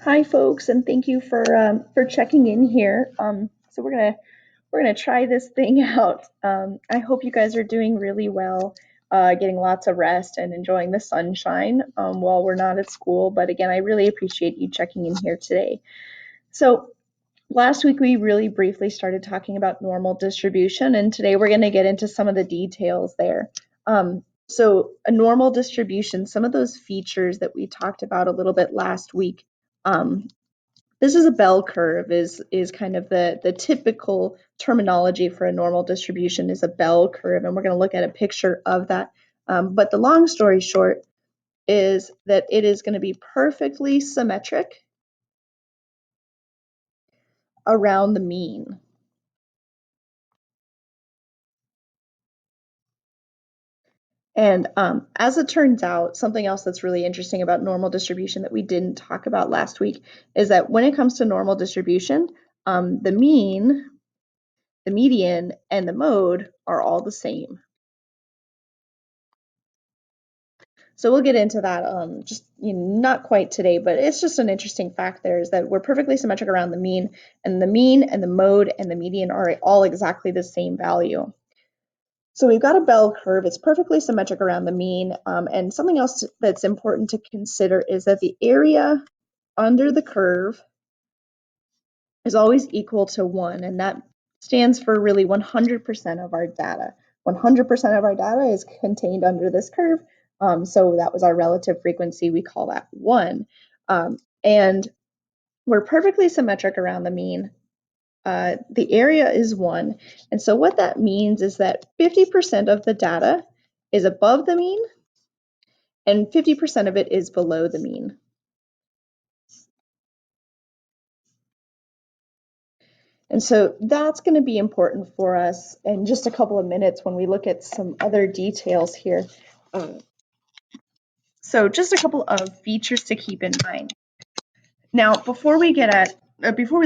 Hi, folks, and thank you for checking in here. So we're gonna try this thing out. I hope you guys are doing really well, getting lots of rest and enjoying the sunshine while we're not at school. But again, I really appreciate you checking in here today. So last week we really briefly started talking about normal distribution, and today we're going to get into some of the details there. So a normal distribution, some of those features that we talked about a little bit last week. Um, this is a bell curve is kind of the typical terminology for a normal distribution is a bell curve, and we're going to look at a picture of that. But the long story short is that it is going to be perfectly symmetric around the mean. And as it turns out, something else that's really interesting about normal distribution that we didn't talk about last week is that when it comes to normal distribution, the mean, the median, and the mode are all the same. So we'll get into that just not quite today, but it's just an interesting fact there is that we're perfectly symmetric around the mean and the mode and the median are all exactly the same value. So we've got a bell curve. It's perfectly symmetric around the mean. And something else that's important to consider is that the area under the curve is always equal to 1, and that stands for really 100% of our data. 100% of our data is contained under this curve, so that was our relative frequency. We call that 1. And we're perfectly symmetric around the mean. The area is 1, and so what that means is that 50% of the data is above the mean, and 50% of it is below the mean. And so that's going to be important for us in just a couple of minutes when we look at some other details here. So just a couple of features to keep in mind. Now, before we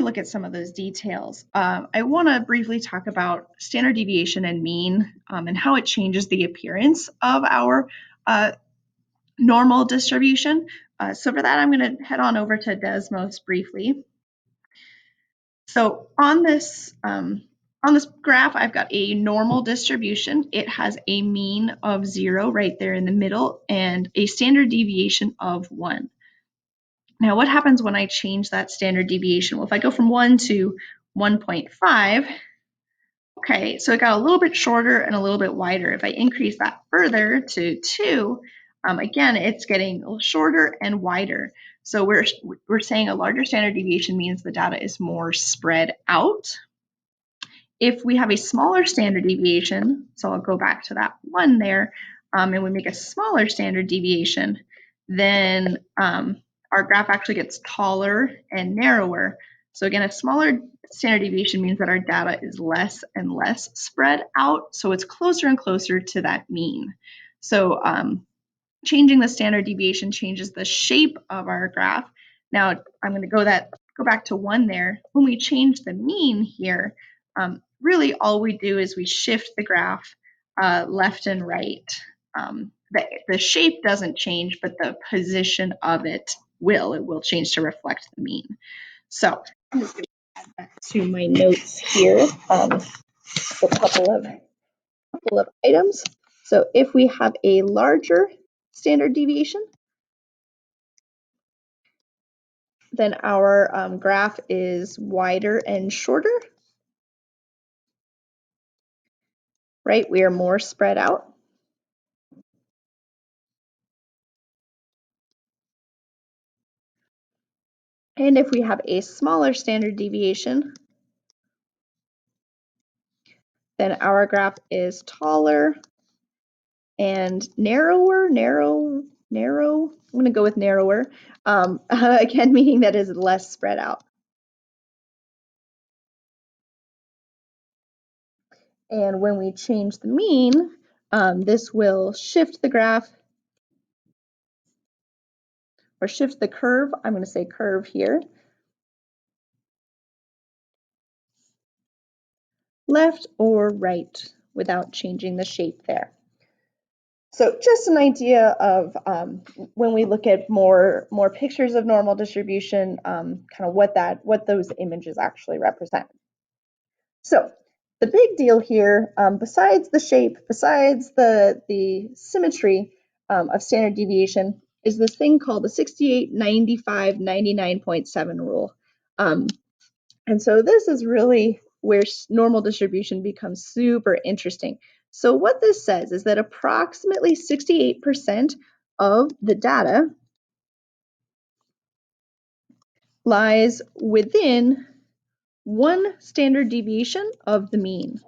look at some of those details, I want to briefly talk about standard deviation and mean and how it changes the appearance of our normal distribution. So for that, I'm going to head on over to Desmos briefly. So on this graph, I've got a normal distribution. It has a mean of 0 right there in the middle and a standard deviation of 1. Now, what happens when I change that standard deviation? Well, if I go from 1 to 1.5, okay, so it got a little bit shorter and a little bit wider. If I increase that further to 2, again, it's getting a little shorter and wider. So we're saying a larger standard deviation means the data is more spread out. If we have a smaller standard deviation, so I'll go back to that 1 there, and we make a smaller standard deviation, then our graph actually gets taller and narrower. So again, a smaller standard deviation means that our data is less and less spread out, so it's closer and closer to that mean. So changing the standard deviation changes the shape of our graph. Now I'm going to go back to 1 there. When we change the mean here, really all we do is we shift the graph left and right. The shape doesn't change, but the position of it will. It will change to reflect the mean. So I'm just going to add that to my notes here. A couple of items. So if we have a larger standard deviation, then our graph is wider and shorter, right? We are more spread out. And if we have a smaller standard deviation, then our graph is taller and narrower, narrow. I'm going to go with narrower, again, meaning that is less spread out. And when we change the mean, this will shift the graph or shift the curve. I'm going to say curve here. Left or right without changing the shape there. So just an idea of when we look at more pictures of normal distribution, kind of what those images actually represent. So the big deal here, besides the shape, besides the symmetry of standard deviation, is this thing called the 68, 95, 99.7 rule. And so this is really where normal distribution becomes super interesting. So what this says is that approximately 68% of the data lies within one standard deviation of the mean.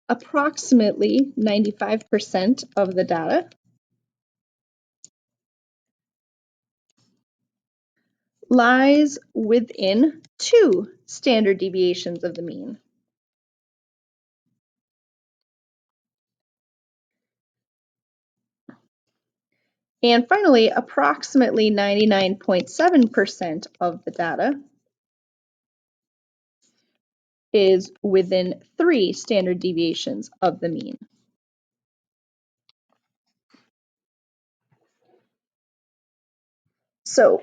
Approximately 95% of the data lies within two standard deviations of the mean. And finally, approximately 99.7% of the data is within three standard deviations of the mean. So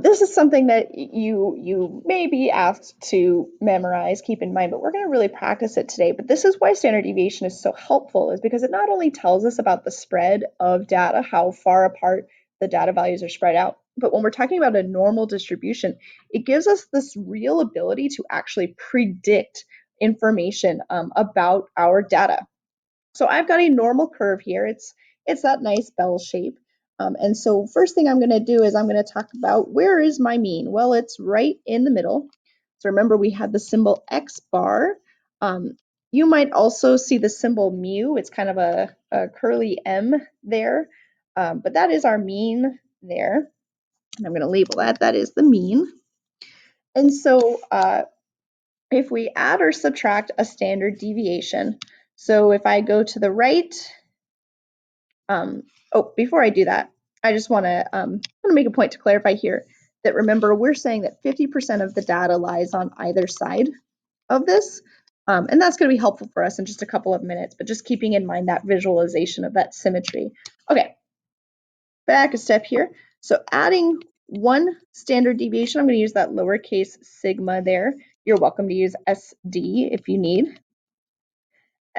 this is something that you may be asked to memorize, keep in mind, but we're going to really practice it today. But this is why standard deviation is so helpful, is because it not only tells us about the spread of data, how far apart the data values are spread out, but when we're talking about a normal distribution, it gives us this real ability to actually predict information about our data. So I've got a normal curve here. It's that nice bell shape. And so first thing I'm going to do is I'm going to talk about where is my mean? Well, it's right in the middle. So remember we had the symbol X bar. You might also see the symbol mu. It's kind of a curly M there. But that is our mean there. And I'm going to label that. That is the mean. And so if we add or subtract a standard deviation, so if I go to the right, oh, before I do that, I just want to make a point to clarify here that remember we're saying that 50% of the data lies on either side of this, and that's going to be helpful for us in just a couple of minutes, but just keeping in mind that visualization of that symmetry. Okay, back a step here. So adding one standard deviation, I'm going to use that lowercase sigma there. You're welcome to use SD if you need.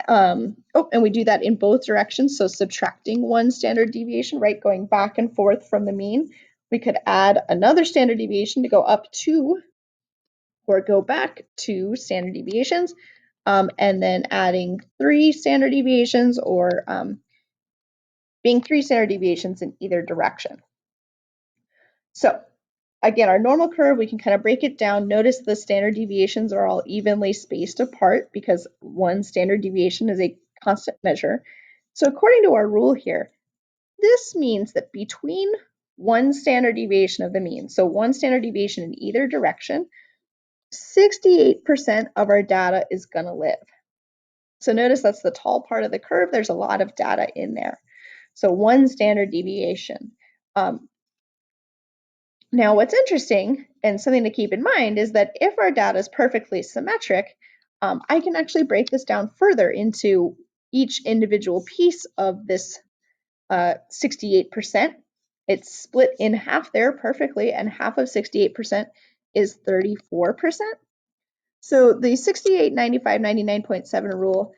And we do that in both directions. So subtracting one standard deviation, right, going back and forth from the mean. We could add another standard deviation to go up two or go back two standard deviations, and then adding three standard deviations or being three standard deviations in either direction. So again, our normal curve, we can kind of break it down. Notice the standard deviations are all evenly spaced apart because one standard deviation is a constant measure. So according to our rule here, this means that between one standard deviation of the mean, so one standard deviation in either direction, 68% of our data is going to live. So notice that's the tall part of the curve. There's a lot of data in there. So one standard deviation. Now, what's interesting and something to keep in mind is that if our data is perfectly symmetric, I can actually break this down further into each individual piece of this 68%. It's split in half there perfectly, and half of 68% is 34%. So the 68, 95, 99.7 rule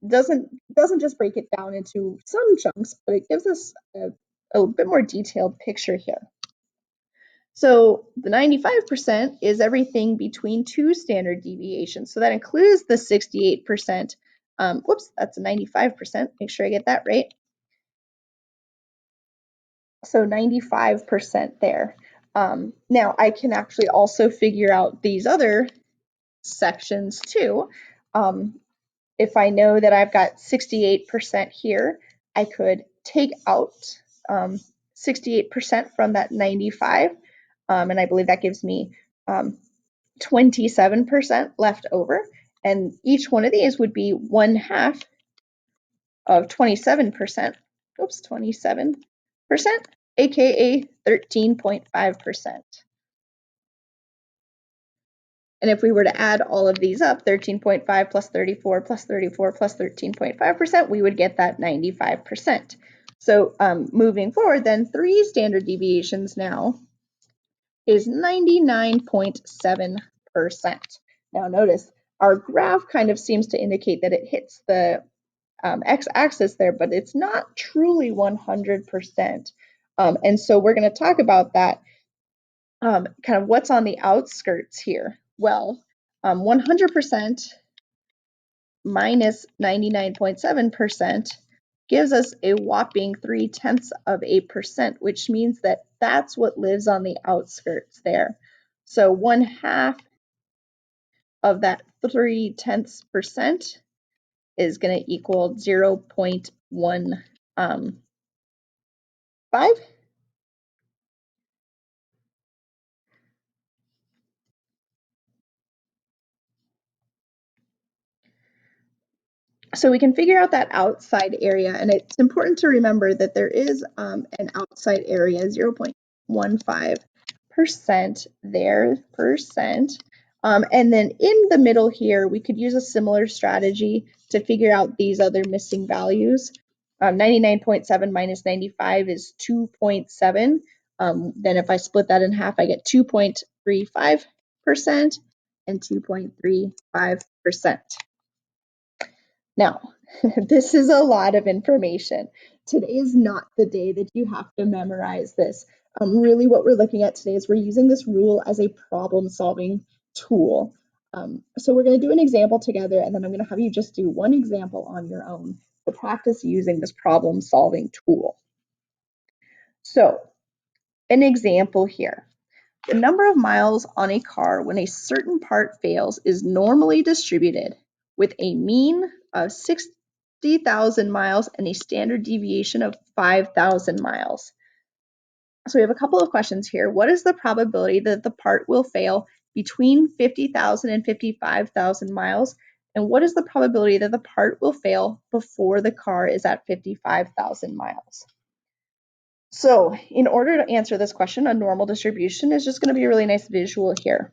doesn't just break it down into some chunks, but it gives us a bit more detailed picture here. So the 95% is everything between two standard deviations. So that includes the 68%. Whoops, that's a 95%. Make sure I get that right. So 95% there. Now I can actually also figure out these other sections too. If I know that I've got 68% here, I could take out 68% from that 95, and I believe that gives me 27% left over. And each one of these would be 1/2 of 27%. Oops, 27%, aka 13.5%. And if we were to add all of these up, 13.5 plus 34 plus 34 plus 13.5%, we would get that 95%. So moving forward, then 3 standard deviations now is 99.7%. Now notice our graph kind of seems to indicate that it hits the x-axis there, but it's not truly 100%. And so we're going to talk about that, kind of what's on the outskirts here. Well, 100% minus 99.7% gives us a whopping 0.3%, which means that that's what lives on the outskirts there. So 1/2 of that 0.3% is going to equal 0.15. So we can figure out that outside area, and it's important to remember that there is an outside area, 0.15% there, percent. And then in the middle here, we could use a similar strategy to figure out these other missing values. 99.7 minus 95 is 2.7. Then if I split that in half, I get 2.35% and 2.35%. Now, this is a lot of information. Today is not the day that you have to memorize this. Really what we're looking at today is we're using this rule as a problem-solving tool. So we're going to do an example together, and then I'm going to have you just do one example on your own to practice using this problem-solving tool. So, an example here. The number of miles on a car when a certain part fails is normally distributed with a mean of 60,000 miles and a standard deviation of 5,000 miles. So we have a couple of questions here. What is the probability that the part will fail between 50,000 and 55,000 miles? And what is the probability that the part will fail before the car is at 55,000 miles? So in order to answer this question, a normal distribution is just going to be a really nice visual here.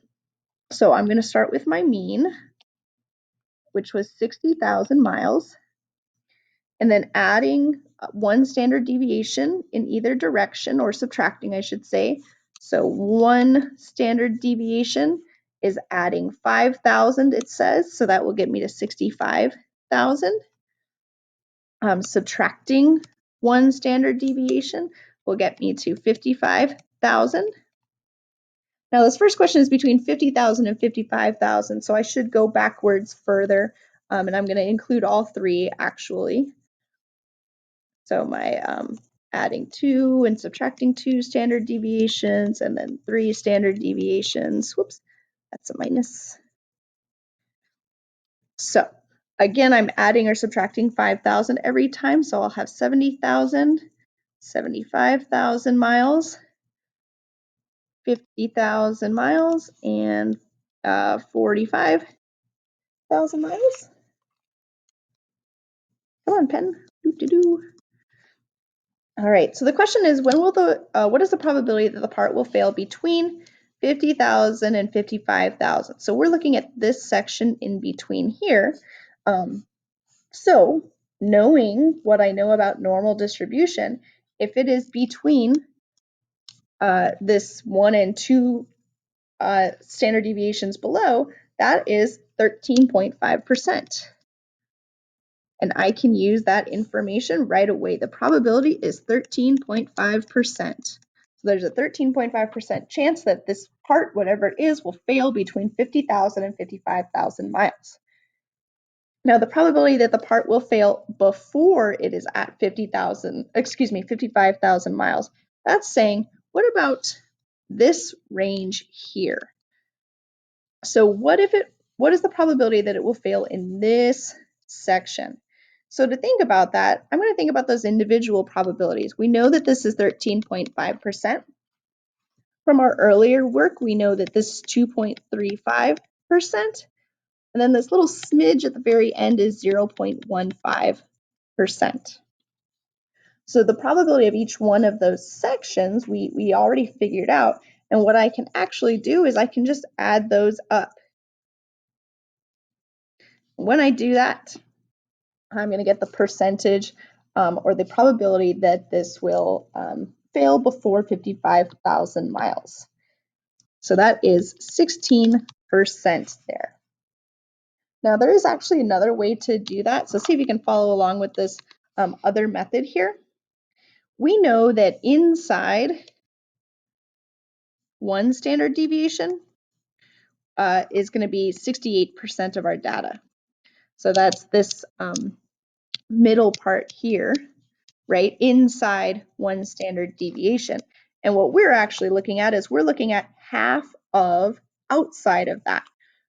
So I'm going to start with my mean, which was 60,000 miles, and then adding 1 standard deviation in either direction, or subtracting, I should say. So 1 standard deviation is adding 5,000, it says, so that will get me to 65,000. Subtracting 1 standard deviation will get me to 55,000. Now this first question is between 50,000 and 55,000, so I should go backwards further, and I'm going to include all 3 actually. So my adding 2 and subtracting 2 standard deviations, and then 3 standard deviations. Whoops, that's a minus. So again, I'm adding or subtracting 5,000 every time, so I'll have 70,000, 75,000 miles, 50,000 miles, and 45,000 miles. Come on, pen. Doo-doo-doo. All right, so the question is, when will what is the probability that the part will fail between 50,000 and 55,000? So we're looking at this section in between here. So knowing what I know about normal distribution, if it is between this 1 and 2 standard deviations below, that is 13.5%. And I can use that information right away. The probability is 13.5%. So there's a 13.5% chance that this part, whatever it is, will fail between 50,000 and 55,000 miles. Now the probability that the part will fail before it is at 55,000 miles, that's saying, what about this range here? So what is the probability that it will fail in this section? So to think about that, I'm going to think about those individual probabilities. We know that this is 13.5%. From our earlier work, we know that this is 2.35%. And then this little smidge at the very end is 0.15%. So the probability of each one of those sections, we already figured out. And what I can actually do is I can just add those up. When I do that, I'm going to get the percentage or the probability that this will fail before 55,000 miles. So that is 16% there. Now there is actually another way to do that. So see if you can follow along with this other method here. We know that inside one standard deviation is going to be 68% of our data. So that's this middle part here, right, inside one standard deviation. And what we're actually looking at is we're looking at half of outside of that.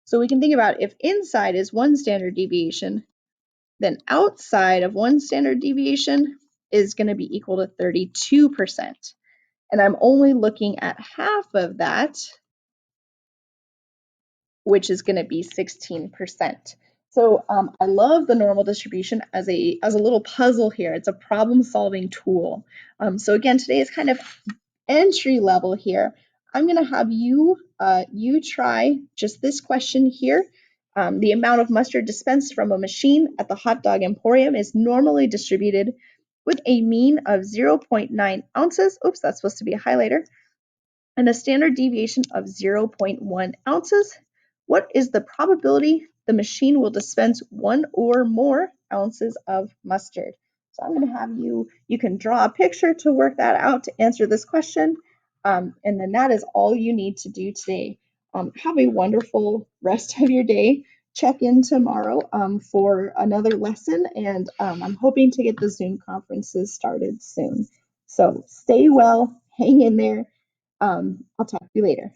So we can think about if inside is one standard deviation, then outside of one standard deviation is going to be equal to 32%. And I'm only looking at half of that, which is going to be 16%. So I love the normal distribution as a little puzzle here. It's a problem-solving tool. So again, today is kind of entry level here. I'm going to have you try just this question here. The amount of mustard dispensed from a machine at the hot dog emporium is normally distributed with a mean of 0.9 ounces. Oops, that's supposed to be a highlighter. And a standard deviation of 0.1 ounces. What is the probability the machine will dispense 1 or more ounces of mustard? So I'm going to have you can draw a picture to work that out to answer this question. And then that is all you need to do today. Have a wonderful rest of your day. Check in tomorrow for another lesson, and I'm hoping to get the Zoom conferences started soon. So stay well, hang in there. I'll talk to you later.